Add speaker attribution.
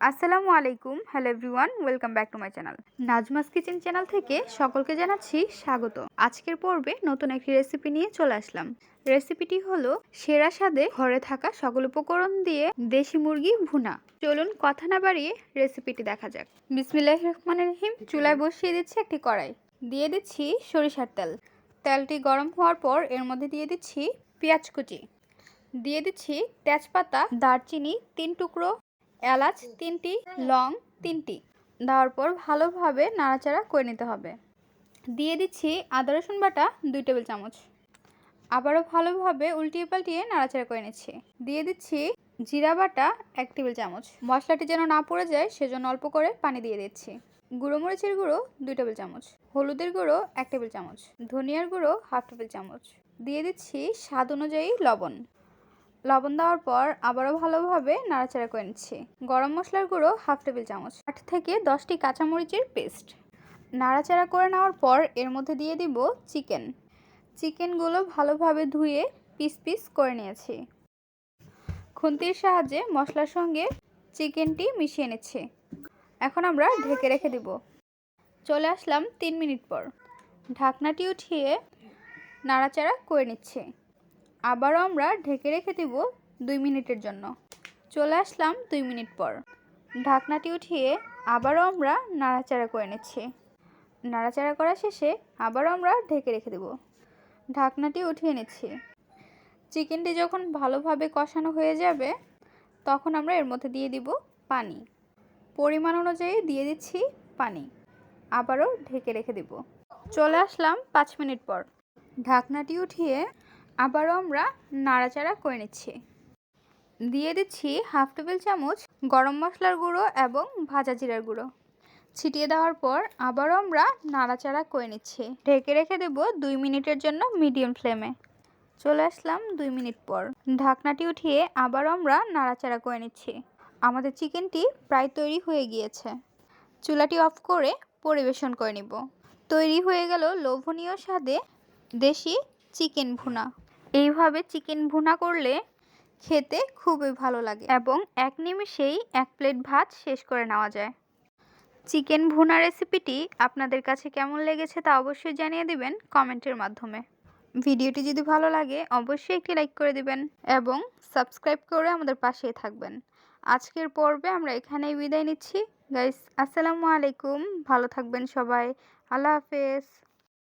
Speaker 1: আসসালামু আলাইকুম, hello everyone, welcome back to my channel. Najma's kitchen channel থেকে সকলকে জানাচ্ছি স্বাগত। আজকের পর্বে নতুন একটি রেসিপি নিয়ে চলে আসলাম। রেসিপিটি হলো সেরা স্বাদে ঘরে থাকা সকল উপকরণ দিয়ে দেশি মুরগি ভুনা। চলুন কথা না বাড়িয়ে রেসিপিটি দেখা যাক। বিসমিল্লাহির রহমানির রহিম। চুলায় বসিয়ে দিচ্ছি একটি কড়াই, দিয়ে দিচ্ছি সরিষার তেল। তেলটি গরম হওয়ার পর এর মধ্যে দিয়ে দিচ্ছি পেঁয়াজ কুচি, দিয়ে দিচ্ছি তেজপাতা, দারচিনি 3 টুকরো, এলাচ 3টি, লং 3টি। দেওয়ার পর ভালোভাবে নাড়াচাড়া করে নিতে হবে। দিয়ে দিচ্ছি আদা রসুন বাটা 2 টেবিল চামচ। আবারও ভালোভাবে উল্টিয়ে পাল্টিয়ে নাড়াচাড়া করে নিচ্ছি। দিয়ে দিচ্ছি জিরা বাটা 1 টেবিল চামচ। মশলাটি যেন না পড়ে যায় সেজন্য অল্প করে পানি দিয়ে দিচ্ছি। গুঁড়ো মরিচের গুঁড়ো 2 টেবিল চামচ, হলুদের গুঁড়ো 1 টেবিল চামচ, ধনিয়ার গুঁড়ো 1/2 টেবিল চামচ। দিয়ে দিচ্ছি স্বাদ অনুযায়ী লবণ। লবণ দেওয়ার পর আবারও ভালোভাবে নাড়াচাড়া করে নিচ্ছি। গরম মশলার গুঁড়ো 1/2 টেবিল চামচ, 8 থেকে 10টি কাঁচামরিচের পেস্ট। নাড়াচাড়া করে নেওয়ার পর এর মধ্যে দিয়ে দিব চিকেনগুলো ভালোভাবে ধুয়ে পিস পিস করে নিয়েছি। খুন্তির সাহায্যে মশলার সঙ্গে চিকেনটি মিশিয়ে নিচ্ছি। এখন আমরা ঢেকে রেখে দিব। চলে আসলাম 3 মিনিট পর। ঢাকনাটি উঠিয়ে নাড়াচাড়া করে নিচ্ছি। আবারও আমরা ঢেকে রেখে দিব 2 মিনিটের জন্য। চলে আসলাম 2 মিনিট পর। ঢাকনাটি উঠিয়ে আবারও আমরা নাড়াচাড়া করে নিচ্ছি। নাড়াচাড়া করা শেষে আবারও আমরা ঢেকে রেখে দেব। ঢাকনাটি উঠিয়ে নিচ্ছি। চিকেনটি যখন ভালোভাবে কষানো হয়ে যাবে তখন আমরা এর মধ্যে দিয়ে দিব পানি। পরিমাণ অনুযায়ী দিয়ে দিচ্ছি পানি। আবারও ঢেকে রেখে দেব। চলে আসলাম 5 মিনিট পর। ঢাকনাটি উঠিয়ে আবারও আমরা নাড়াচাড়া করে নিচ্ছি। দিয়ে দিচ্ছি 1/2 টেবিল চামচ গরম মশলার গুঁড়ো এবং ভাজা জিরার গুঁড়ো। ছিটিয়ে দেওয়ার পর আবারও আমরা নাড়াচাড়া করে নিচ্ছি। ঢেকে রেখে দেব 2 মিনিটের জন্য মিডিয়াম ফ্লেমে। চলে আসলাম 2 মিনিট পর। ঢাকনাটি উঠিয়ে আবারও আমরা নাড়াচাড়া করে নিচ্ছি। আমাদের চিকেনটি প্রায় তৈরি হয়ে গিয়েছে। চুলাটি অফ করে পরিবেশন করে নিব। তৈরি হয়ে গেল লোভনীয় স্বাদে দেশি চিকেন ভুনা। এইভাবে চিকেন ভুনা করলে খেতে খুবই ভালো লাগে এবং এক নিমেষেই 1 প্লেট ভাত শেষ করে নেওয়া যায়। চিকেন ভুনা রেসিপিটি আপনাদের কাছে কেমন লেগেছে তা অবশ্যই জানিয়ে দিবেন কমেন্টের মাধ্যমে। ভিডিওটি যদি ভালো লাগে অবশ্যই একটি লাইক করে দিবেন এবং সাবস্ক্রাইব করে আমাদের পাশেই থাকবেন। আজকের পর্বে আমরা এখানেই বিদায় নিচ্ছি। গাইস, আসসালামু আলাইকুম, ভালো থাকবেন সবাই। আল্লাহ হাফেজ।